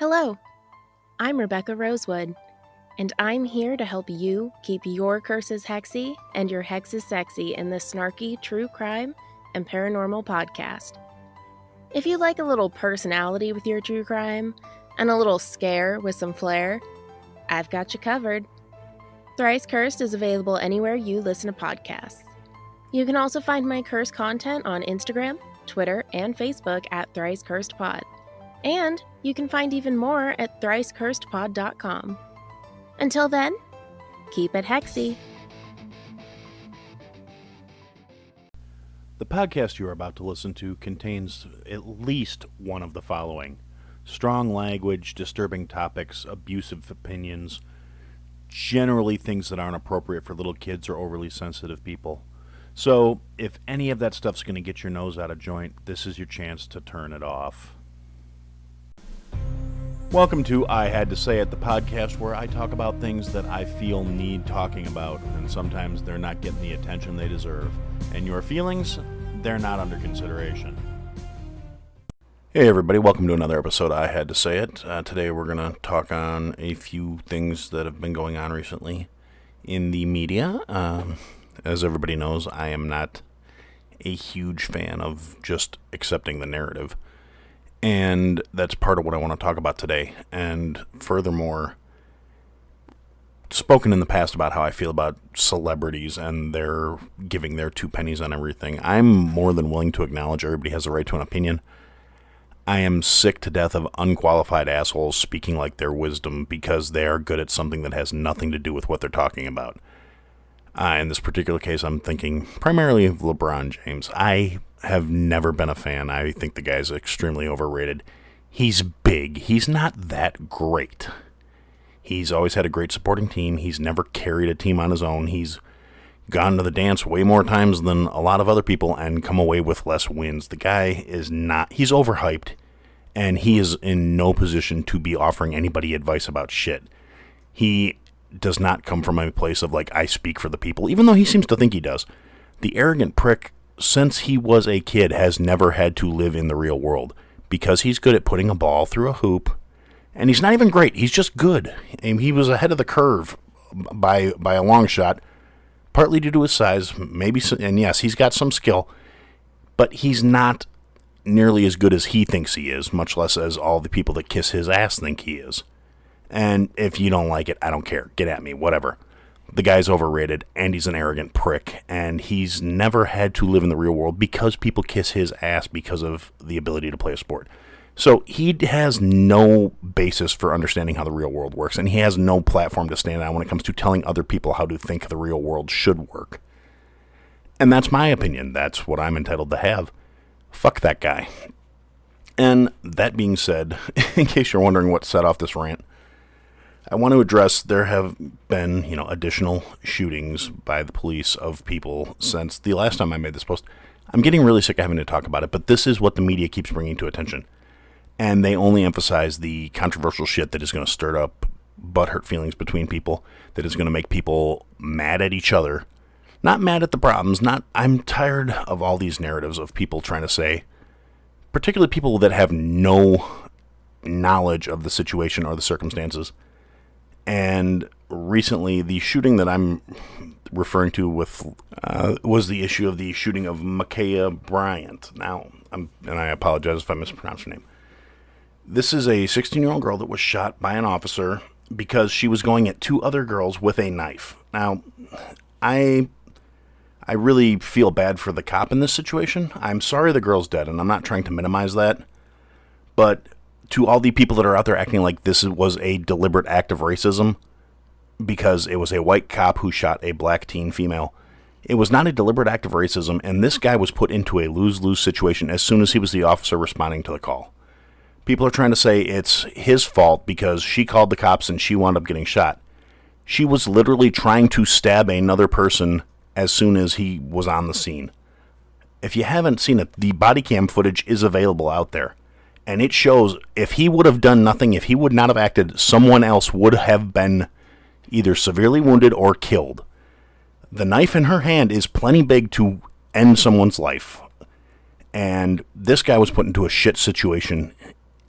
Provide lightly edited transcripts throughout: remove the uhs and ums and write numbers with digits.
Hello, I'm Rebekkah Rosewood, and I'm here to help you keep your curses hexy and your hexes sexy in this snarky true crime and paranormal podcast. If you like a little personality with your true crime and a little scare with some flair, I've got you covered. Thrice Cursed is available anywhere you listen to podcasts. You can also find my curse content on Instagram, Twitter, and Facebook at Thrice Cursed Pod. And you can find even more at thricecursedpod.com. Until then, keep it hexy. The podcast you are about to listen to contains at least one of the following: strong language, disturbing topics, abusive opinions, generally things that aren't appropriate for little kids or overly sensitive people. So, if any of that stuff's going to get your nose out of joint, this is your chance to turn it off. Welcome to I Had to Say It, the podcast where I talk about things that I feel need talking about, and sometimes they're not getting the attention they deserve. And your feelings, they're not under consideration. Hey everybody, welcome to another episode of I Had to Say It. Today we're going to talk on a few things that have been going on recently in the media. As everybody knows, I am not a huge fan of just accepting the narrative. And that's part of what I want to talk about today. And furthermore, spoken in the past about how I feel about celebrities and their giving their 2 pennies on everything. I'm more than willing to acknowledge everybody has a right to an opinion. I am sick to death of unqualified assholes speaking like their wisdom because they are good at something that has nothing to do with what they're talking about. In this particular case, I'm thinking primarily of LeBron James. I have never been a fan. I think the guy's extremely overrated. He's big. He's not that great. He's always had a great supporting team. He's never carried a team on his own. He's gone to the dance way more times than a lot of other people and come away with less wins. The guy is not... He's overhyped, and he is in no position to be offering anybody advice about shit. He does not come from a place of, like, I speak for the people, even though he seems to think he does. The arrogant prick, since he was a kid, has never had to live in the real world because he's good at putting a ball through a hoop, and he's not even great. He's just good. And he was ahead of the curve by a long shot, partly due to his size, maybe, and yes, he's got some skill, but he's not nearly as good as he thinks he is, much less as all the people that kiss his ass think he is. And if you don't like it, I don't care. Get at me, whatever. The guy's overrated, and he's an arrogant prick, and he's never had to live in the real world because people kiss his ass because of the ability to play a sport. So he has no basis for understanding how the real world works, and he has no platform to stand on when it comes to telling other people how to think the real world should work. And that's my opinion. That's what I'm entitled to have. Fuck that guy. And that being said, in case you're wondering what set off this rant, I want to address there have been, additional shootings by the police of people since the last time I made this post. I'm getting really sick of having to talk about it, but this is what the media keeps bringing to attention. And they only emphasize the controversial shit that is going to stir up butthurt feelings between people, that is going to make people mad at each other. Not mad at the problems, I'm tired of all these narratives of people trying to say, particularly people that have no knowledge of the situation or the circumstances. And recently, the shooting that I'm referring to was the issue of the shooting of Rebekkah Bryant. Now, and I apologize if I mispronounced her name. This is a 16-year-old girl that was shot by an officer because she was going at 2 other girls with a knife. Now, I really feel bad for the cop in this situation. I'm sorry the girl's dead, and I'm not trying to minimize that. But to all the people that are out there acting like this was a deliberate act of racism because it was a white cop who shot a black teen female, it was not a deliberate act of racism, and this guy was put into a lose-lose situation as soon as he was the officer responding to the call. People are trying to say it's his fault because she called the cops and she wound up getting shot. She was literally trying to stab another person as soon as he was on the scene. If you haven't seen it, the body cam footage is available out there. And it shows if he would have done nothing, if he would not have acted, someone else would have been either severely wounded or killed. The knife in her hand is plenty big to end someone's life. And this guy was put into a shit situation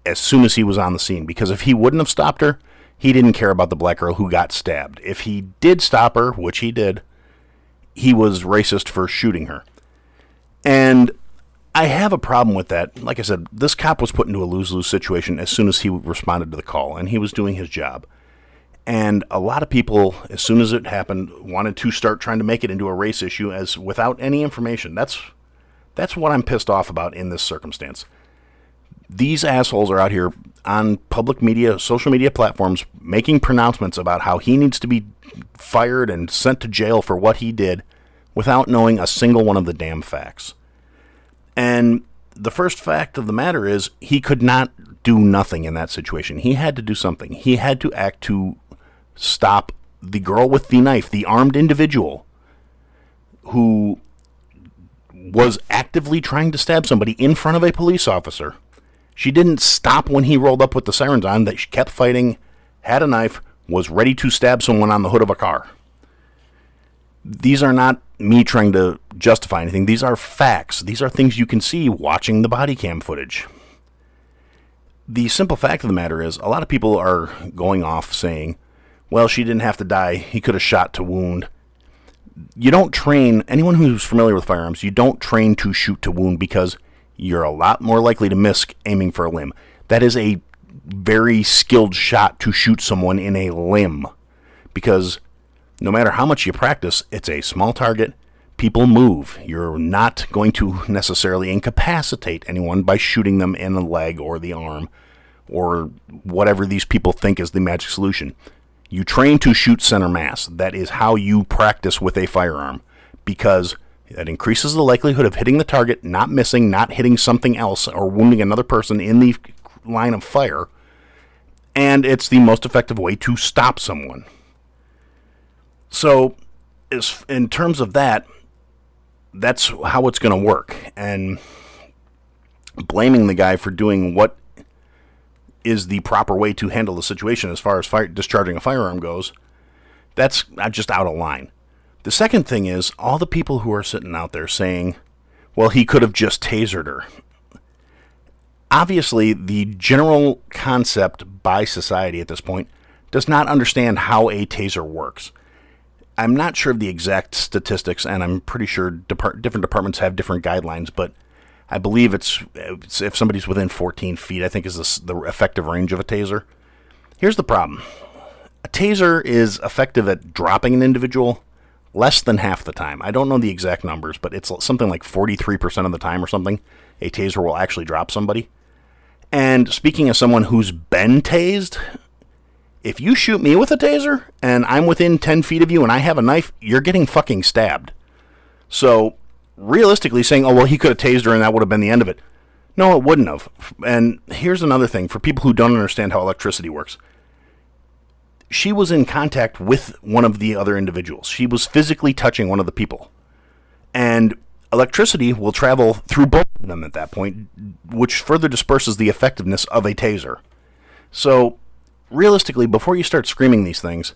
as soon as he was on the scene, because if he wouldn't have stopped her, he didn't care about the black girl who got stabbed. If he did stop her, which he did, he was racist for shooting her. And I have a problem with that. Like I said, this cop was put into a lose-lose situation as soon as he responded to the call, and he was doing his job. And a lot of people, as soon as it happened, wanted to start trying to make it into a race issue as without any information. That's what I'm pissed off about in this circumstance. These assholes are out here on public media, social media platforms, making pronouncements about how he needs to be fired and sent to jail for what he did without knowing a single one of the damn facts. And the first fact of the matter is he could not do nothing in that situation. He had to do something. He had to act to stop the girl with the knife, the armed individual who was actively trying to stab somebody in front of a police officer. She didn't stop when he rolled up with the sirens on. That she kept fighting, had a knife, was ready to stab someone on the hood of a car. These are not me trying to justify anything. These are facts. These are things you can see watching the body cam footage. The simple fact of the matter is, a lot of people are going off saying, well, she didn't have to die. He could have shot to wound. You don't train, anyone who's familiar with firearms, you don't train to shoot to wound because you're a lot more likely to miss aiming for a limb. That is a very skilled shot to shoot someone in a limb, because no matter how much you practice, it's a small target. People move. You're not going to necessarily incapacitate anyone by shooting them in the leg or the arm or whatever these people think is the magic solution. You train to shoot center mass. That is how you practice with a firearm, because that increases the likelihood of hitting the target, not missing, not hitting something else, or wounding another person in the line of fire. And it's the most effective way to stop someone. So, in terms of that, that's how it's going to work. And blaming the guy for doing what is the proper way to handle the situation as far as discharging a firearm goes, that's just out of line. The second thing is, all the people who are sitting out there saying, well, he could have just tasered her. Obviously, the general concept by society at this point does not understand how a taser works. I'm not sure of the exact statistics, and I'm pretty sure different departments have different guidelines, but I believe it's if somebody's within 14 feet, I think is the effective range of a taser. Here's the problem. A taser is effective at dropping an individual less than half the time. I don't know the exact numbers, but it's something like 43% of the time or something, a taser will actually drop somebody. And speaking as someone who's been tased, if you shoot me with a taser and I'm within 10 feet of you and I have a knife, you're getting fucking stabbed. So, realistically saying, oh, well, he could have tased her and that would have been the end of it. No, it wouldn't have. And here's another thing for people who don't understand how electricity works. She was in contact with one of the other individuals. She was physically touching one of the people. And electricity will travel through both of them at that point, which further disperses the effectiveness of a taser. So, realistically, before you start screaming these things,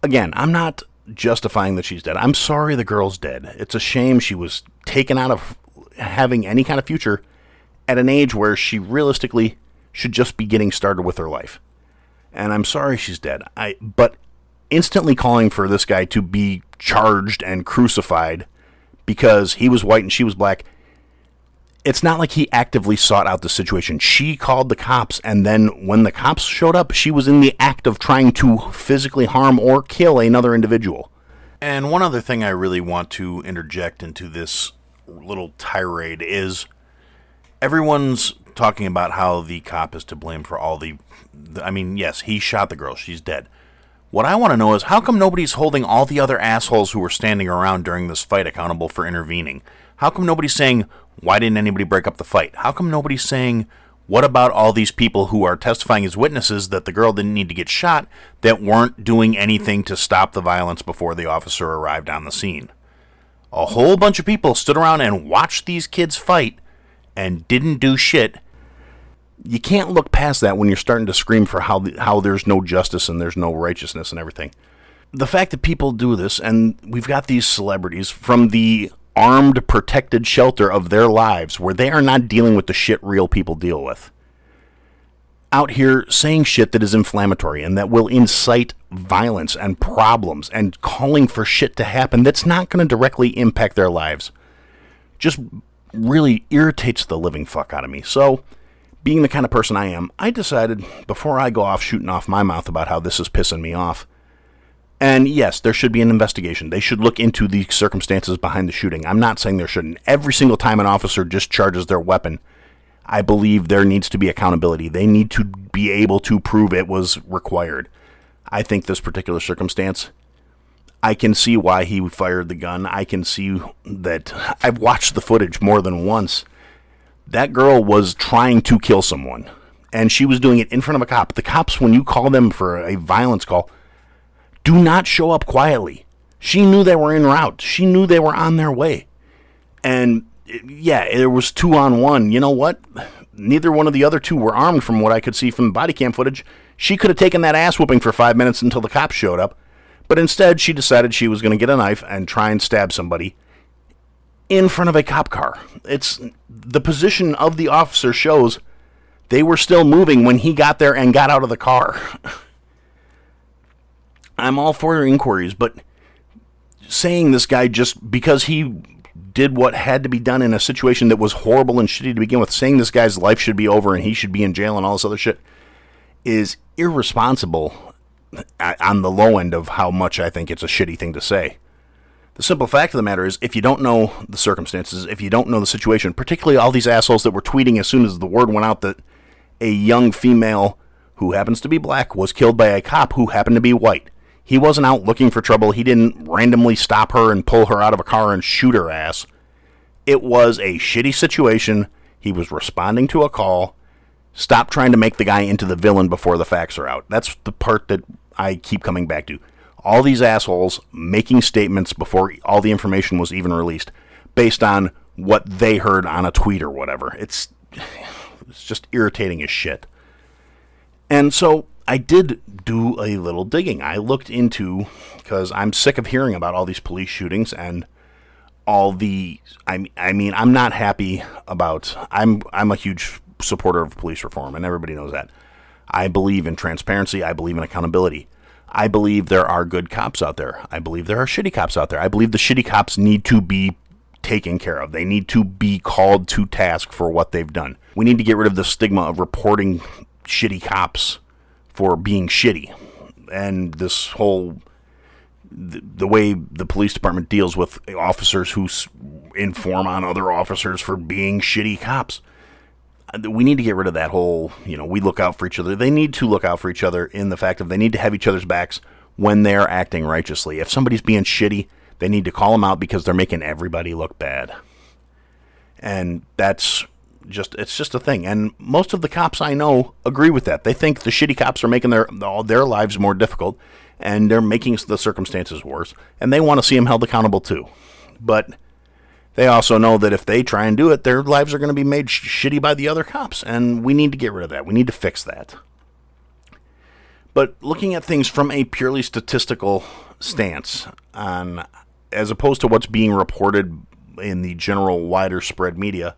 again, I'm not justifying that she's dead. I'm sorry the girl's dead. It's a shame she was taken out of having any kind of future at an age where she realistically should just be getting started with her life. And I'm sorry she's dead. But instantly calling for this guy to be charged and crucified because he was white and she was black, it's not like he actively sought out the situation. She called the cops, and then when the cops showed up, she was in the act of trying to physically harm or kill another individual. And one other thing I really want to interject into this little tirade is everyone's talking about how the cop is to blame for all I mean, yes, he shot the girl. She's dead. What I want to know is, how come nobody's holding all the other assholes who were standing around during this fight accountable for intervening? How come nobody's saying, why didn't anybody break up the fight? How come nobody's saying, what about all these people who are testifying as witnesses that the girl didn't need to get shot, that weren't doing anything to stop the violence before the officer arrived on the scene? A whole bunch of people stood around and watched these kids fight and didn't do shit. You can't look past that when you're starting to scream for how there's no justice and there's no righteousness and everything. The fact that people do this, and we've got these celebrities from the armed, protected shelter of their lives where they are not dealing with the shit real people deal with. out here saying shit that is inflammatory and that will incite violence and problems and calling for shit to happen that's not going to directly impact their lives just really irritates the living fuck out of me. So, being the kind of person I am, I decided before I go off shooting off my mouth about how this is pissing me off, and yes, there should be an investigation. They should look into the circumstances behind the shooting. I'm not saying there shouldn't. Every single time an officer discharges their weapon, I believe there needs to be accountability. They need to be able to prove it was required. I think this particular circumstance, I can see why he fired the gun. I can see that. I've watched the footage more than once. That girl was trying to kill someone, and she was doing it in front of a cop. The cops, when you call them for a violence call, do not show up quietly. She knew they were en route. She knew they were on their way. And yeah, it was 2-on-1. You know what? Neither one of the other two were armed from what I could see from the body cam footage. She could have taken that ass whooping for 5 minutes until the cops showed up. But instead, she decided she was going to get a knife and try and stab somebody in front of a cop car. It's the position of the officer shows they were still moving when he got there and got out of the car. I'm all for your inquiries, but saying this guy just because he did what had to be done in a situation that was horrible and shitty to begin with, saying this guy's life should be over and he should be in jail and all this other shit is irresponsible on the low end of how much I think it's a shitty thing to say. The simple fact of the matter is, if you don't know the circumstances, if you don't know the situation, particularly all these assholes that were tweeting as soon as the word went out that a young female who happens to be black was killed by a cop who happened to be white. He wasn't out looking for trouble. He didn't randomly stop her and pull her out of a car and shoot her ass. It was a shitty situation. He was responding to a call. Stop trying to make the guy into the villain before the facts are out. That's the part that I keep coming back to. All these assholes making statements before all the information was even released based on what they heard on a tweet or whatever. It's just irritating as shit. And so I did do a little digging. I looked into, because I'm sick of hearing about all these police shootings and all the, I mean, I'm not happy about, I'm a huge supporter of police reform, and everybody knows that. I believe in transparency. I believe in accountability. I believe there are good cops out there. I believe there are shitty cops out there. I believe the shitty cops need to be taken care of. They need to be called to task for what they've done. We need to get rid of the stigma of reporting shitty cops for being shitty. And this whole, the way the police department deals with officers who inform on other officers for being shitty cops. We need to get rid of that whole, we look out for each other. They need to look out for each other in the fact of they need to have each other's backs when they're acting righteously. If somebody's being shitty, they need to call them out because they're making everybody look bad. And it's just a thing. And most of the cops I know agree with that. They think the shitty cops are making their lives more difficult and they're making the circumstances worse. And they want to see them held accountable too. But they also know that if they try and do it, their lives are going to be made shitty by the other cops. And we need to get rid of that. We need to fix that. But looking at things from a purely statistical stance, as opposed to what's being reported in the general wider spread media,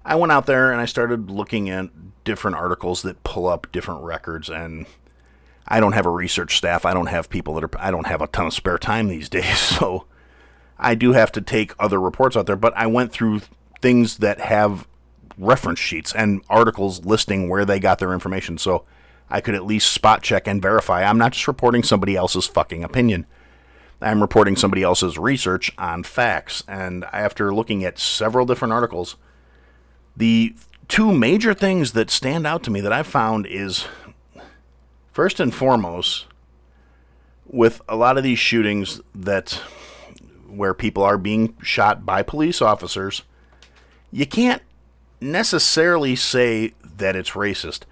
I went out there and I started looking at different articles that pull up different records. And I don't have a research staff. I don't have people I don't have a ton of spare time these days. So I do have to take other reports out there, but I went through things that have reference sheets and articles listing where they got their information, so I could at least spot check and verify. I'm not just reporting somebody else's fucking opinion. I'm reporting somebody else's research on facts, and after looking at several different articles, the two major things that stand out to me that I've found is, first and foremost, with a lot of these shootings where people are being shot by police officers, you can't necessarily say that it's racist,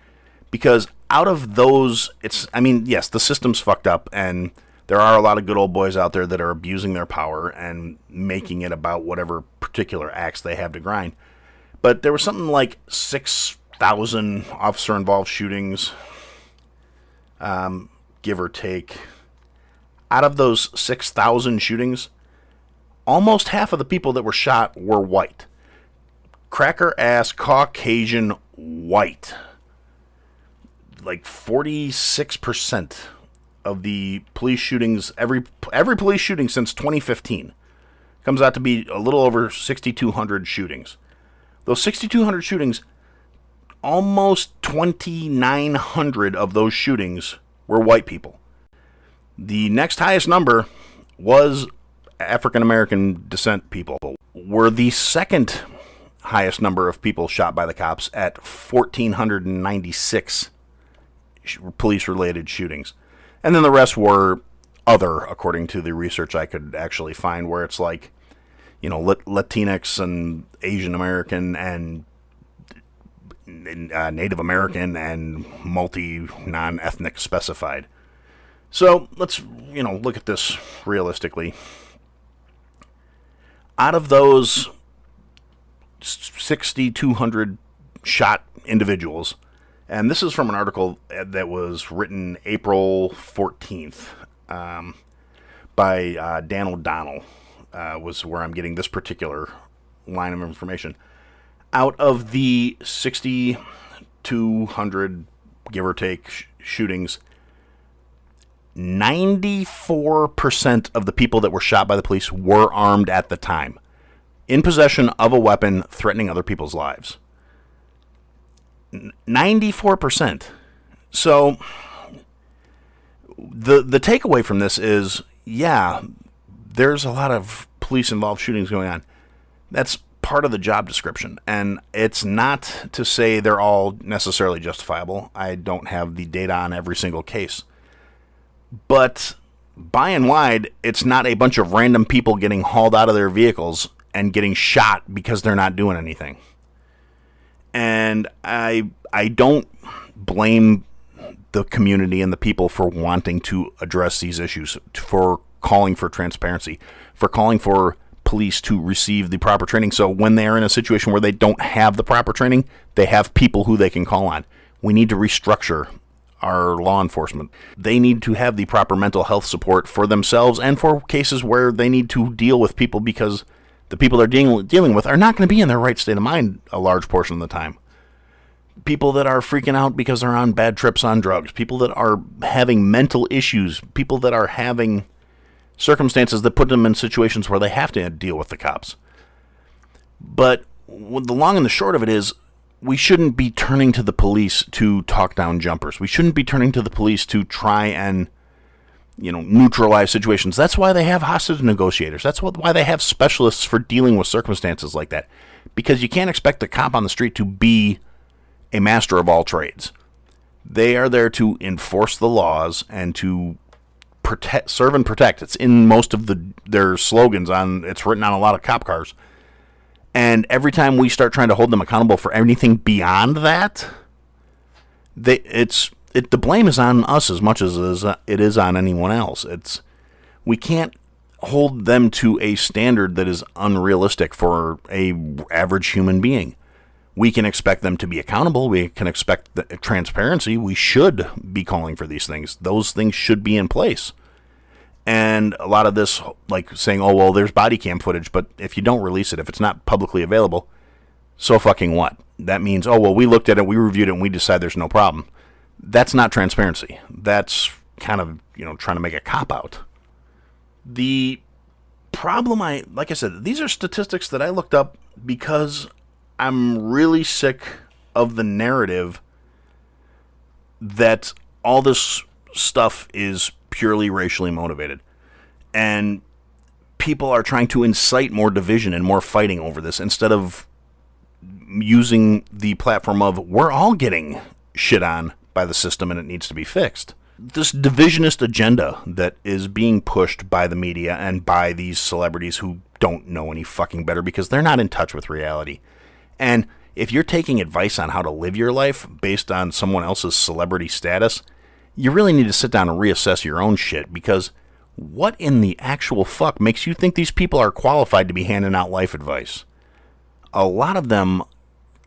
because out of those, yes, the system's fucked up, and there are a lot of good old boys out there that are abusing their power and making it about whatever particular axe they have to grind. But there was something like 6,000 officer-involved shootings, give or take. Out of those 6,000 shootings, almost half of the people that were shot were white. Cracker-ass, Caucasian white. like 46% of the police shootings, every police shooting since 2015, comes out to be a little over 6,200 shootings. Those 6,200 shootings, almost 2,900 of those shootings were white people. The next highest number was African American descent people, were the second highest number of people shot by the cops at 1,496 police-related shootings. And then the rest were other, according to the research I could actually find, where it's like, Latinx and Asian American and Native American and non-ethnic specified. So let's, look at this realistically. Out of those 6,200 shot individuals, and this is from an article that was written April 14th by Dan O'Donnell, was where I'm getting this particular line of information. Out of the 6,200, give or take, shootings, 94% of the people that were shot by the police were armed at the time, in possession of a weapon, threatening other people's lives. 94%. So the takeaway from this is, yeah, there's a lot of police-involved shootings going on. That's part of the job description, and it's not to say they're all necessarily justifiable. I don't have the data on every single case. But by and wide, it's not a bunch of random people getting hauled out of their vehicles and getting shot because they're not doing anything. And I don't blame the community and the people for wanting to address these issues, for calling for transparency, for calling for police to receive the proper training. So when they are in a situation where they don't have the proper training, they have people who they can call on. We need to restructure our law enforcement. They need to have the proper mental health support for themselves and for cases where they need to deal with people, because the people they're dealing with are not going to be in their right state of mind a large portion of the time. People that are freaking out because they're on bad trips on drugs, people that are having mental issues, people that are having circumstances that put them in situations where they have to deal with the cops. But the long and the short of it is, we shouldn't be turning to the police to talk down jumpers. We shouldn't be turning to the police to try and, neutralize situations. That's why they have hostage negotiators. That's why they have specialists for dealing with circumstances like that. Because you can't expect the cop on the street to be a master of all trades. They are there to enforce the laws and to serve and protect. It's in most of their slogans. It's written on a lot of cop cars. And every time we start trying to hold them accountable for anything beyond that, the blame is on us as much as it is on anyone else. We can't hold them to a standard that is unrealistic for a average human being. We can expect them to be accountable. We can expect transparency. We should be calling for these things. Those things should be in place. And a lot of this, like saying, oh, well, there's body cam footage, but if you don't release it, if it's not publicly available, so fucking what? That means, oh, well, we looked at it, we reviewed it, and we decide there's no problem. That's not transparency. That's kind of, trying to make a cop-out. The problem, like I said, these are statistics that I looked up because I'm really sick of the narrative that all this stuff is purely racially motivated. And people are trying to incite more division and more fighting over this instead of using the platform of, we're all getting shit on by the system and it needs to be fixed. This divisionist agenda that is being pushed by the media and by these celebrities who don't know any fucking better because they're not in touch with reality. And if you're taking advice on how to live your life based on someone else's celebrity status, you really need to sit down and reassess your own shit, because what in the actual fuck makes you think these people are qualified to be handing out life advice? A lot of them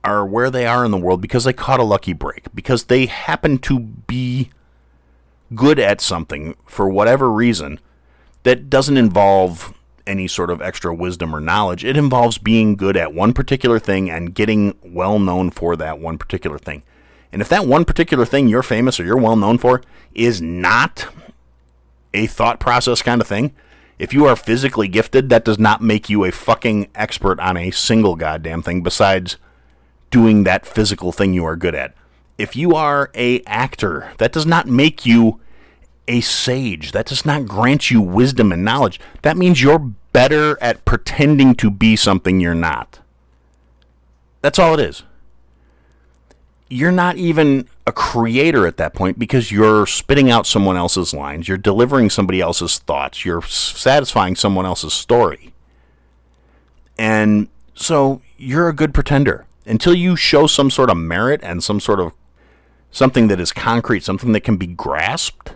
are where they are in the world because they caught a lucky break, because they happen to be good at something for whatever reason that doesn't involve any sort of extra wisdom or knowledge. It involves being good at one particular thing and getting well known for that one particular thing. And if that one particular thing you're famous or you're well known for is not a thought process kind of thing, if you are physically gifted, that does not make you a fucking expert on a single goddamn thing besides doing that physical thing you are good at. If you are a actor, that does not make you a sage. That does not grant you wisdom and knowledge. That means you're better at pretending to be something you're not. That's all it is. You're not even a creator at that point because you're spitting out someone else's lines. You're delivering somebody else's thoughts. You're satisfying someone else's story. And so you're a good pretender. Until you show some sort of merit and some sort of something that is concrete, something that can be grasped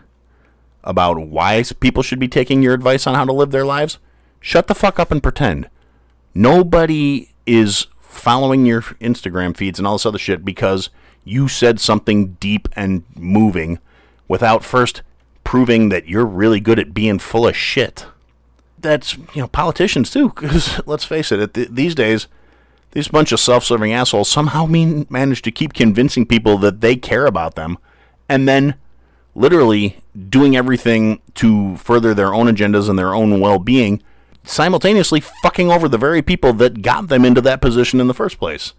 about why people should be taking your advice on how to live their lives, shut the fuck up and pretend. Nobody is following your Instagram feeds and all this other shit because you said something deep and moving without first proving that you're really good at being full of shit. That's, politicians too, because let's face it, these days, these bunch of self-serving assholes somehow manage to keep convincing people that they care about them and then literally doing everything to further their own agendas and their own well-being, simultaneously fucking over the very people that got them into that position in the first place.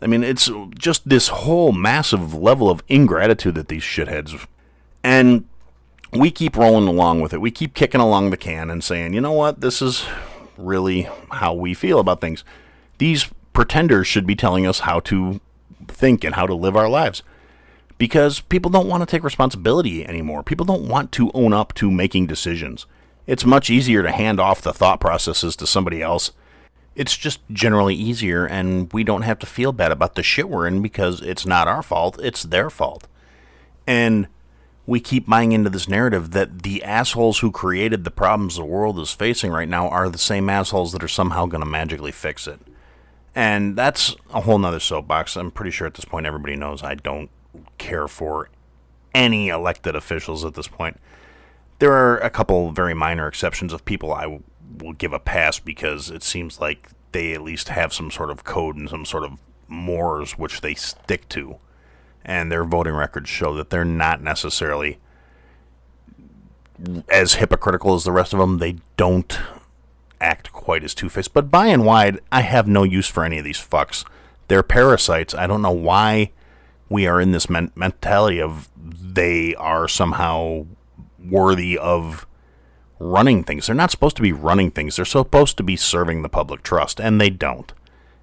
I mean, it's just this whole massive level of ingratitude that these shitheads... And we keep rolling along with it. We keep kicking along the can and saying, you know what, this is really how we feel about things. These pretenders should be telling us how to think and how to live our lives. Because people don't want to take responsibility anymore. People don't want to own up to making decisions. It's much easier to hand off the thought processes to somebody else. It's just generally easier, and we don't have to feel bad about the shit we're in because it's not our fault, it's their fault. And we keep buying into this narrative that the assholes who created the problems the world is facing right now are the same assholes that are somehow going to magically fix it. And that's a whole nother soapbox. I'm pretty sure at this point everybody knows I don't care for any elected officials at this point. There are a couple very minor exceptions of people I will give a pass because it seems like they at least have some sort of code and some sort of mores which they stick to. And their voting records show that they're not necessarily as hypocritical as the rest of them. They don't act quite as two-faced. But by and wide, I have no use for any of these fucks. They're parasites. I don't know why we are in this mentality of they are somehow worthy of running things. They're not supposed to be running things. They're supposed to be serving the public trust, and they don't.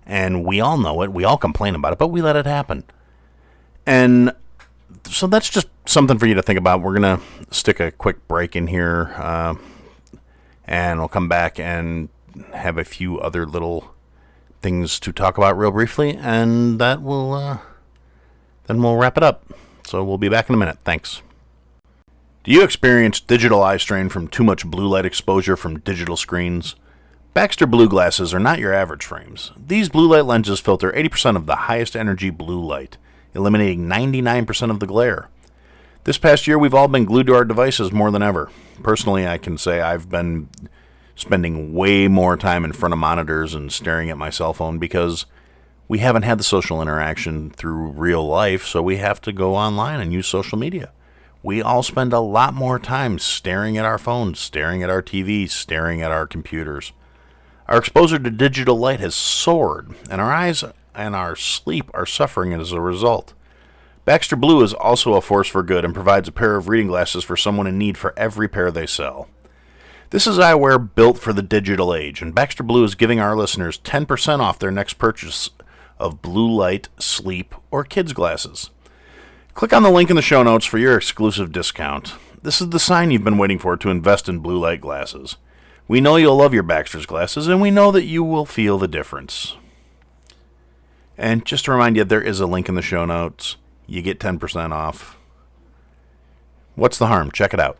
And we all know it. We all complain about it, but we let it happen. And so that's just something for you to think about. We're going to stick a quick break in here, and we'll come back and have a few other little things to talk about real briefly, and that will then we'll wrap it up. So we'll be back in a minute. Thanks. Do you experience digital eye strain from too much blue light exposure from digital screens? Baxter Blue glasses are not your average frames. These blue light lenses filter 80% of the highest energy blue light, eliminating 99% of the glare. This past year, we've all been glued to our devices more than ever. Personally, I can say I've been spending way more time in front of monitors and staring at my cell phone because we haven't had the social interaction through real life, so we have to go online and use social media. We all spend a lot more time staring at our phones, staring at our TVs, staring at our computers. Our exposure to digital light has soared, and our eyes and our sleep are suffering as a result. Baxter Blue is also a force for good and provides a pair of reading glasses for someone in need for every pair they sell. This is eyewear built for the digital age, and Baxter Blue is giving our listeners 10% off their next purchase of blue light, sleep, or kids glasses. Click on the link in the show notes for your exclusive discount. This is the sign you've been waiting for to invest in blue light glasses. We know you'll love your Baxter's glasses, and we know that you will feel the difference. And just to remind you, there is a link in the show notes. You get 10% off. What's the harm? Check it out.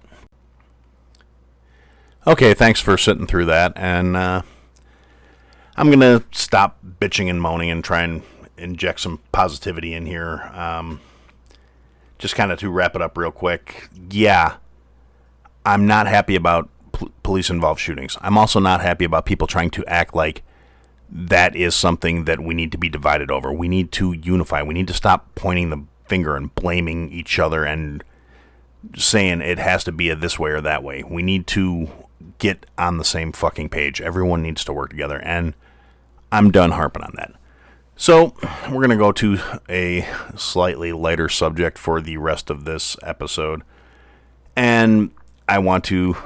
Okay, thanks for sitting through that, and I'm going to stop bitching and moaning and try and inject some positivity in here. Just kind of to wrap it up real quick. Yeah, I'm not happy about police-involved shootings. I'm also not happy about people trying to act like that is something that we need to be divided over. We need to unify. We need to stop pointing the finger and blaming each other and saying it has to be a this way or that way. We need to get on the same fucking page. Everyone needs to work together, and I'm done harping on that. So, we're going to go to a slightly lighter subject for the rest of this episode. And I want to,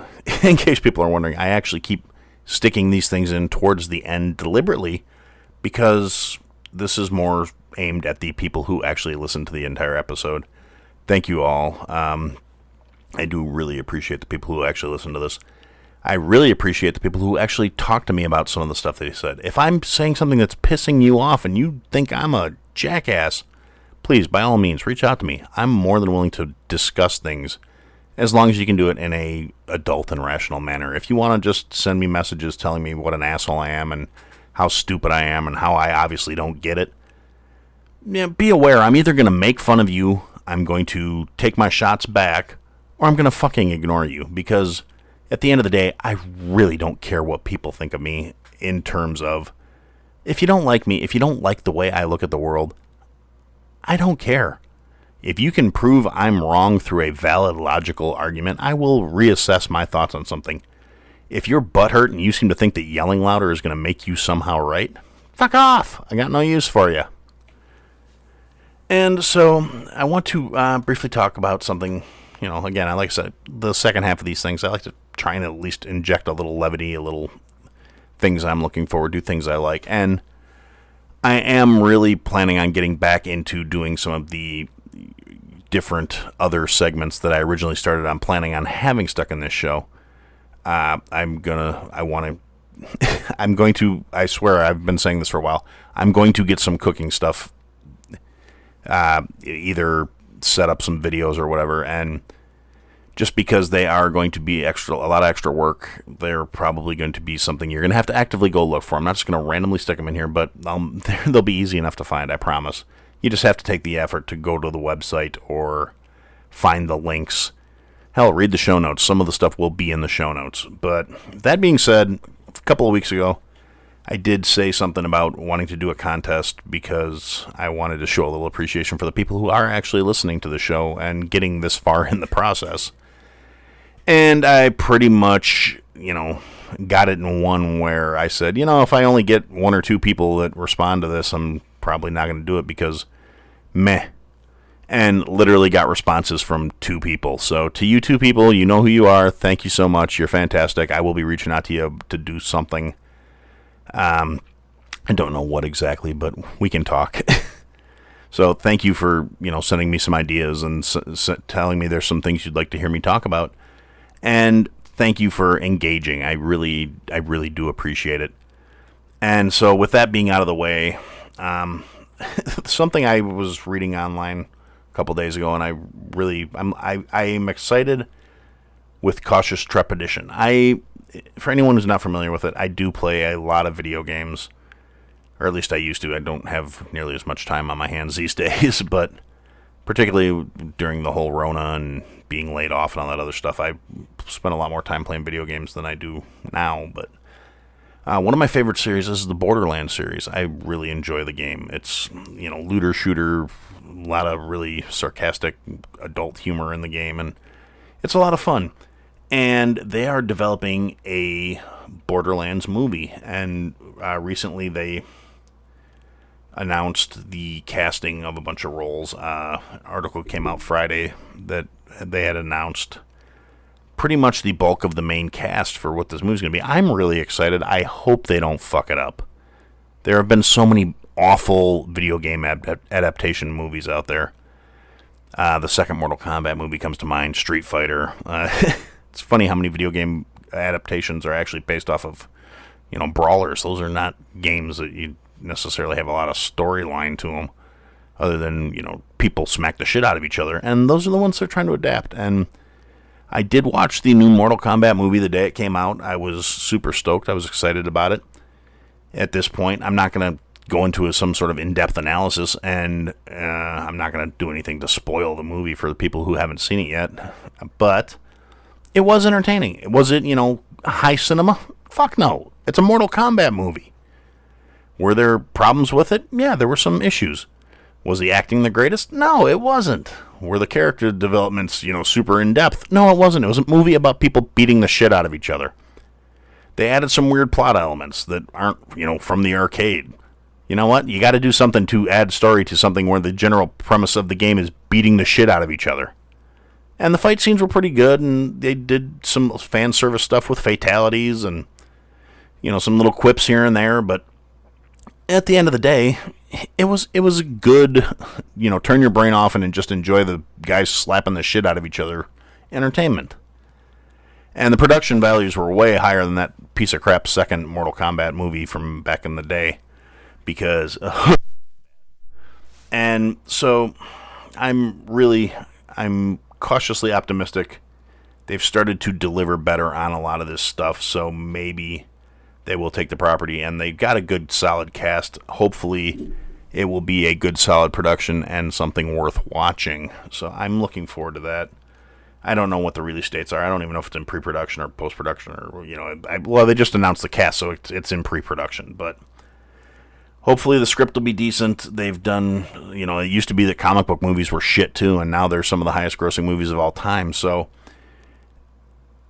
in case people are wondering, I actually keep sticking these things in towards the end deliberately because this is more aimed at the people who actually listen to the entire episode. Thank you all. I do really appreciate the people who actually listen to this. I really appreciate the people who actually talk to me about some of the stuff that he said. If I'm saying something that's pissing you off and you think I'm a jackass, please, by all means, reach out to me. I'm more than willing to discuss things as long as you can do it in a adult and rational manner. If you want to just send me messages telling me what an asshole I am and how stupid I am and how I obviously don't get it, be aware I'm either going to make fun of you, I'm going to take my shots back, or I'm going to fucking ignore you, because at the end of the day, I really don't care what people think of me in terms of, if you don't like me, if you don't like the way I look at the world, I don't care. If you can prove I'm wrong through a valid, logical argument, I will reassess my thoughts on something. If you're butthurt and you seem to think that yelling louder is going to make you somehow right, fuck off. I got no use for you. And so I want to briefly talk about something. Again, like I said, the second half of these things, I like to try and at least inject a little levity, a little things I'm looking forward to, things I like. And I am really planning on getting back into doing some of the different other segments that I originally started on planning on having stuck in this show. I swear I've been saying this for a while, I'm going to get some cooking stuff, either set up some videos or whatever, and just because they are going to be a lot of extra work, they're probably going to be something you're going to have to actively go look for. I'm not just going to randomly stick them in here, but they'll be easy enough to find, I promise. You just have to take the effort to go to the website or find the links. Hell, read the show notes. Some of the stuff will be in the show notes. But that being said, a couple of weeks ago, I did say something about wanting to do a contest because I wanted to show a little appreciation for the people who are actually listening to the show and getting this far in the process. And I pretty much, got it in one where I said, if I only get one or two people that respond to this, I'm probably not going to do it because meh. And literally got responses from 2 people. So to you 2 people, you know who you are. Thank you so much. You're fantastic. I will be reaching out to you to do something. I don't know what exactly, but we can talk. So thank you for, sending me some ideas and telling me there's some things you'd like to hear me talk about. And thank you for engaging. I really do appreciate it. And so with that being out of the way, something I was reading online a couple days ago, and I am excited with cautious trepidation. For anyone who's not familiar with it, I do play a lot of video games, or at least I used to. I don't have nearly as much time on my hands these days, but particularly during the whole Rona and being laid off and all that other stuff, I spent a lot more time playing video games than I do now. But one of my favorite series is the Borderlands series. I really enjoy the game. It's, looter shooter, a lot of really sarcastic adult humor in the game, and it's a lot of fun. And they are developing a Borderlands movie, and recently they announced the casting of a bunch of roles. Article came out Friday that they had announced pretty much the bulk of the main cast for what this movie's going to be. I'm really excited. I hope they don't fuck it up. There have been so many awful video game adaptation movies out there. The second Mortal Kombat movie comes to mind, Street Fighter. It's funny how many video game adaptations are actually based off of, brawlers. Those are not games that you necessarily have a lot of storyline to them, other than, people smack the shit out of each other. And those are the ones they're trying to adapt. And I did watch the new Mortal Kombat movie the day it came out. I was super stoked. I was excited about it. At this point, I'm not going to go into some sort of in-depth analysis, and I'm not going to do anything to spoil the movie for the people who haven't seen it yet. But it was entertaining. Was it, high cinema? Fuck no. It's a Mortal Kombat movie. Were there problems with it? Yeah, there were some issues. Was the acting the greatest? No, it wasn't. Were the character developments, super in-depth? No, it wasn't. It was a movie about people beating the shit out of each other. They added some weird plot elements that aren't, from the arcade. You know what? You got to do something to add story to something where the general premise of the game is beating the shit out of each other. And the fight scenes were pretty good, and they did some fan service stuff with fatalities and, some little quips here and there, but at the end of the day, it was a good, turn your brain off and just enjoy the guys slapping the shit out of each other entertainment. And the production values were way higher than that piece of crap second Mortal Kombat movie from back in the day. Because, and so I'm cautiously optimistic. They've started to deliver better on a lot of this stuff, so maybe they will take the property, and they've got a good solid cast. Hopefully it will be a good solid production and something worth watching. So I'm looking forward to that. I don't know what the release dates are. I don't even know if it's in pre-production or post-production or, they just announced the cast, so it's in pre-production, but hopefully the script will be decent. They've done, it used to be that comic book movies were shit too, and now they're some of the highest grossing movies of all time. So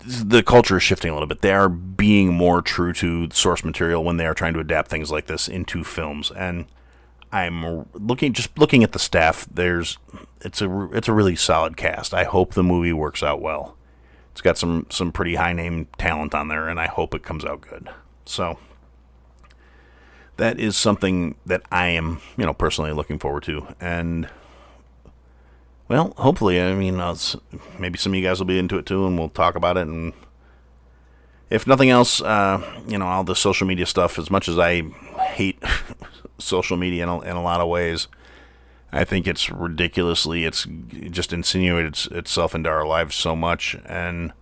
the culture is shifting a little bit. They are being more true to source material when they are trying to adapt things like this into films. And I'm looking at the staff. It's a really solid cast. I hope the movie works out well. It's got some pretty high name talent on there, and I hope it comes out good. So that is something that I am, personally looking forward to. And, well, hopefully, maybe some of you guys will be into it too, and we'll talk about it. And if nothing else, all the social media stuff, as much as I hate social media in a lot of ways, I think it's just insinuated itself into our lives so much. And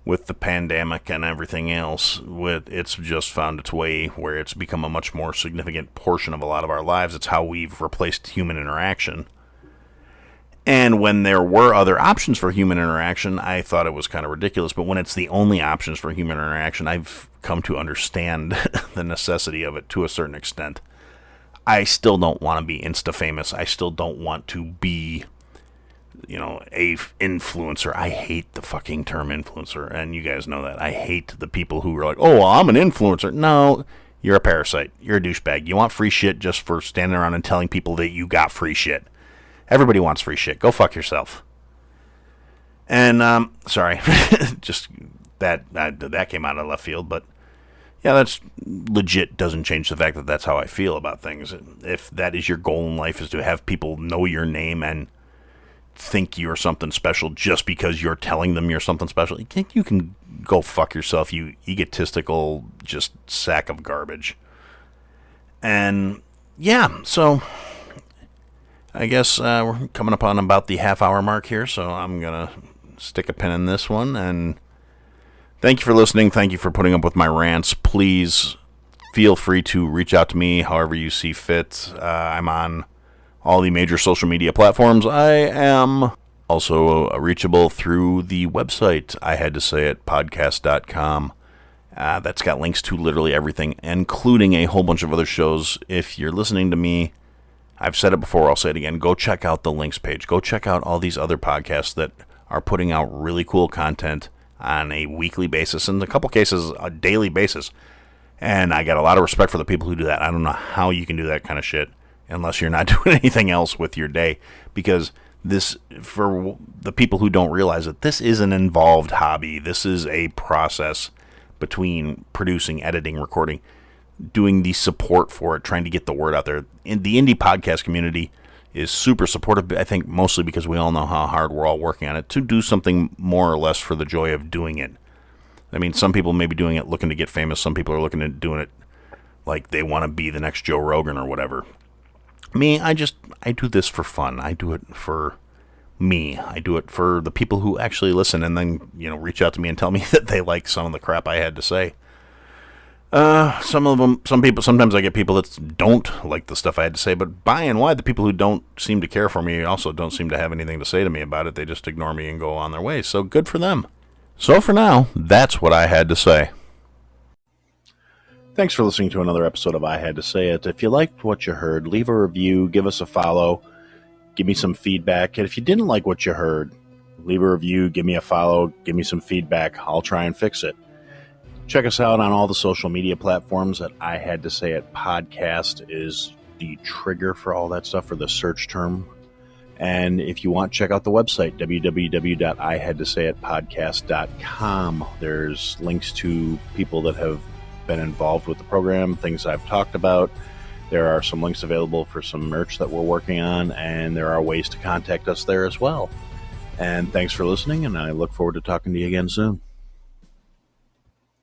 with the pandemic and everything else, it's just found its way where it's become a much more significant portion of a lot of our lives. It's how we've replaced human interaction. And when there were other options for human interaction, I thought it was kind of ridiculous. But when it's the only options for human interaction, I've come to understand the necessity of it to a certain extent. I still don't want to be Insta-famous. I still don't want to be a influencer. I hate the fucking term influencer, and you guys know that. I hate the people who are like, oh, well, I'm an influencer. No, you're a parasite. You're a douchebag. You want free shit just for standing around and telling people that you got free shit. Everybody wants free shit. Go fuck yourself. And, sorry, just that came out of left field, but yeah, that's legit doesn't change the fact that that's how I feel about things. If that is your goal in life, is to have people know your name and think you're something special just because you're telling them you're something special, you can go fuck yourself, you egotistical just sack of garbage. And yeah, so I guess we're coming up on about the half-hour mark here, so I'm gonna stick a pin in this one. And thank you for listening. Thank you for putting up with my rants. Please feel free to reach out to me however you see fit. I'm on all the major social media platforms. I am also reachable through the website, I had to say it, podcast.com. That's got links to literally everything, including a whole bunch of other shows. If you're listening to me, I've said it before, I'll say it again, go check out the links page. Go check out all these other podcasts that are putting out really cool content on a weekly basis, in a couple cases, a daily basis. And I got a lot of respect for the people who do that. I don't know how you can do that kind of shit unless you're not doing anything else with your day, because this, for the people who don't realize it, this is an involved hobby. This is a process between producing, editing, recording, doing the support for it, trying to get the word out there. In the indie podcast community is super supportive, I think mostly because we all know how hard we're all working on it to do something more or less for the joy of doing it. I mean, some people may be doing it looking to get famous. Some people are looking at doing it like they want to be the next Joe Rogan or whatever. Me, I do this for fun. I do it for me. I do it for the people who actually listen and then, reach out to me and tell me that they like some of the crap I had to say. Sometimes I get people that don't like the stuff I had to say, but by and wide, the people who don't seem to care for me also don't seem to have anything to say to me about it. They just ignore me and go on their way. So good for them. So for now, that's what I had to say. Thanks for listening to another episode of I Had to Say It. If you liked what you heard, leave a review, give us a follow, give me some feedback. And if you didn't like what you heard, leave a review, give me a follow, give me some feedback. I'll try and fix it. Check us out on all the social media platforms. At I Had to Say It podcast is the trigger for all that stuff, for the search term. And if you want, check out the website, www.ihadtosayitpodcast.com. There's links to people that have been involved with the program, things I've talked about. There are some links available for some merch that we're working on, and there are ways to contact us there as well. And thanks for listening, and I look forward to talking to you again soon.